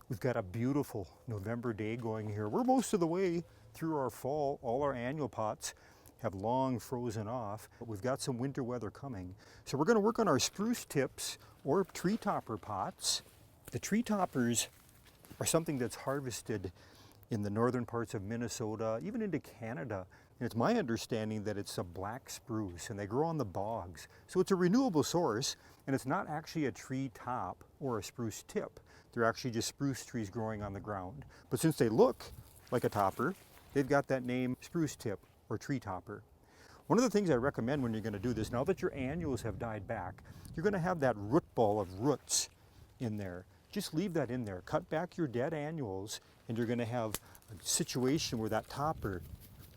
We've got a beautiful November day going here. We're most of the way through our fall. All our annual pots have long frozen off, but we've got some winter weather coming. So we're going to work on our spruce tips or tree topper pots. The tree toppers are something that's harvested in the northern parts of Minnesota, even into Canada. And it's my understanding that it's a black spruce and they grow on the bogs. So it's a renewable source, and it's not actually a tree top or a spruce tip. They're actually just spruce trees growing on the ground. But since they look like a topper, they've got that name spruce tip or tree topper. One of the things I recommend when you're going to do this, now that your annuals have died back, you're going to have that root ball of roots in there. Just leave that in there. Cut back your dead annuals, and you're going to have a situation where that topper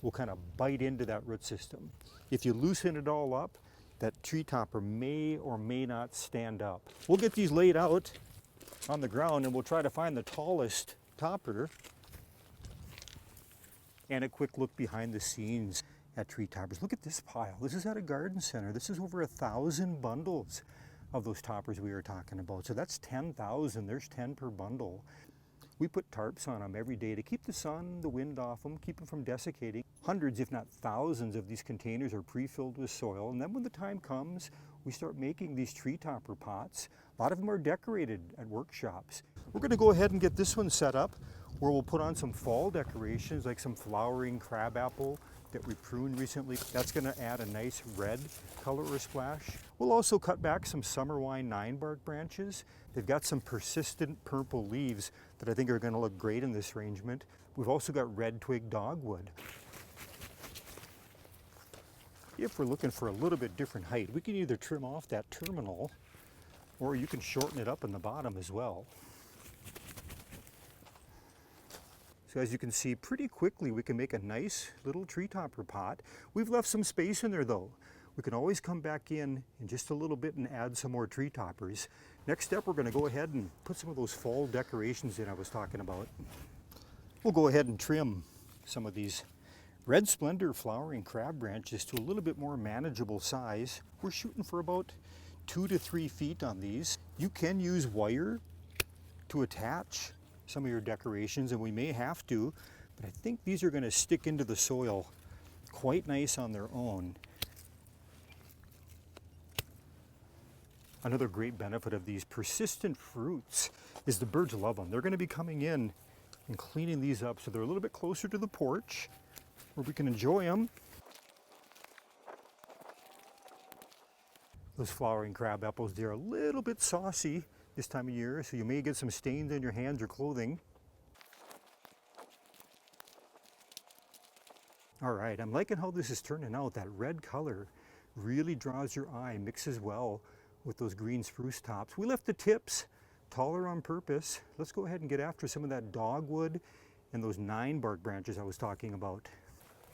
will kind of bite into that root system. If you loosen it all up, that tree topper may or may not stand up. We'll get these laid out on the ground and we'll try to find the tallest topper and a quick look behind the scenes at tree toppers. Look at this pile. This is at a garden center. This is over 1,000 bundles of those toppers we were talking about. So that's 10,000. There's 10 per bundle. We put tarps on them every day to keep the sun, the wind off them, keep them from desiccating. Hundreds, if not thousands, of these containers are pre-filled with soil. And then when the time comes, we start making these tree topper pots. A lot of them are decorated at workshops. We're going to go ahead and get this one set up where we'll put on some fall decorations like some flowering crabapple that we pruned recently. That's going to add a nice red color or splash. We'll also cut back some summer wine 9-bark branches. They've got some persistent purple leaves that I think are going to look great in this arrangement. We've also got red twig dogwood. If we're looking for a little bit different height, we can either trim off that terminal or you can shorten it up in the bottom as well. So as you can see, pretty quickly we can make a nice little tree topper pot. We've left some space in there though. We can always come back in just a little bit and add some more tree toppers. Next step, we're going to go ahead and put some of those fall decorations in I was talking about. We'll go ahead and trim some of these red splendor flowering crab branches to a little bit more manageable size. We're shooting for about 2 to 3 feet on these. You can use wire to attach some of your decorations, and we may have to, but I think these are going to stick into the soil quite nice on their own. Another great benefit of these persistent fruits is the birds love them. They're going to be coming in and cleaning these up so they're a little bit closer to the porch where we can enjoy them. Those flowering crab apples, they're a little bit saucy this time of year, so you may get some stains in your hands or clothing. All right, I'm liking how this is turning out. That red color really draws your eye, mixes well with those green spruce tops. We left the tips taller on purpose. Let's go ahead and get after some of that dogwood and those 9-bark branches I was talking about.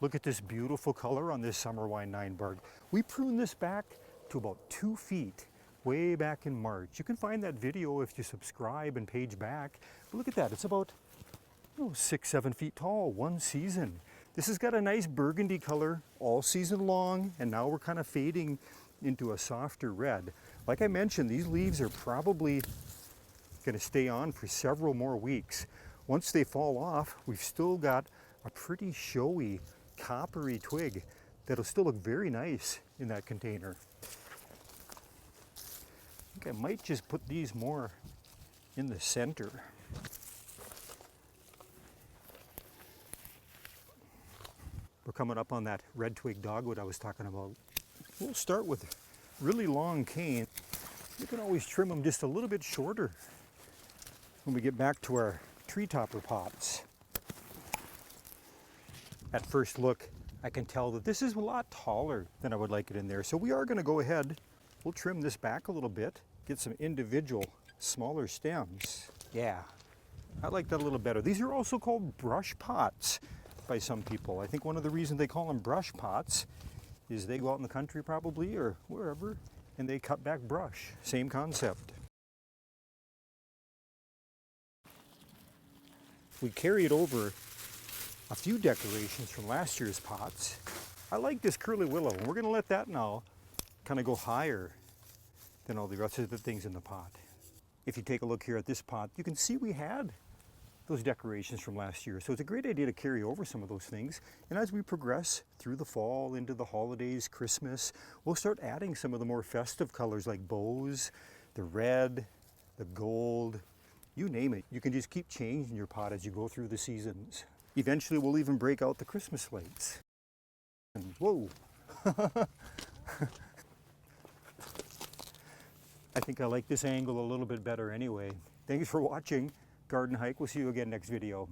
Look at this beautiful color on this summer wine 9-bark. We pruned this back to about 2 feet way back in March. You can find that video if you subscribe and page back. But look at that, it's about 6-7 feet tall, one season. This has got a nice burgundy color all season long, and now we're kind of fading into a softer red. Like I mentioned, these leaves are probably going to stay on for several more weeks. Once they fall off, we've still got a pretty showy coppery twig that'll still look very nice in that container. I think I might just put these more in the center. We're coming up on that red twig dogwood I was talking about. We'll start with really long cane. You can always trim them just a little bit shorter when we get back to our tree topper pots. At first look, I can tell that this is a lot taller than I would like it in there. So we are going to go ahead, we'll trim this back a little bit, get some individual smaller stems. Yeah, I like that a little better. These are also called brush pots by some people. I think one of the reasons they call them brush pots is they go out in the country probably or wherever and they cut back brush. Same concept. We carried over a few decorations from last year's pots. I like this curly willow, and we're going to let that now kind of go higher than all the rest of the things in the pot. If you take a look here at this pot, you can see we had those decorations from last year. So it's a great idea to carry over some of those things. And as we progress through the fall into the holidays, Christmas, we'll start adding some of the more festive colors like bows, the red, the gold, you name it. You can just keep changing your pot as you go through the seasons. Eventually we'll even break out the Christmas lights. And whoa! I think I like this angle a little bit better anyway. Thanks for watching Garden Hike. We'll see you again next video.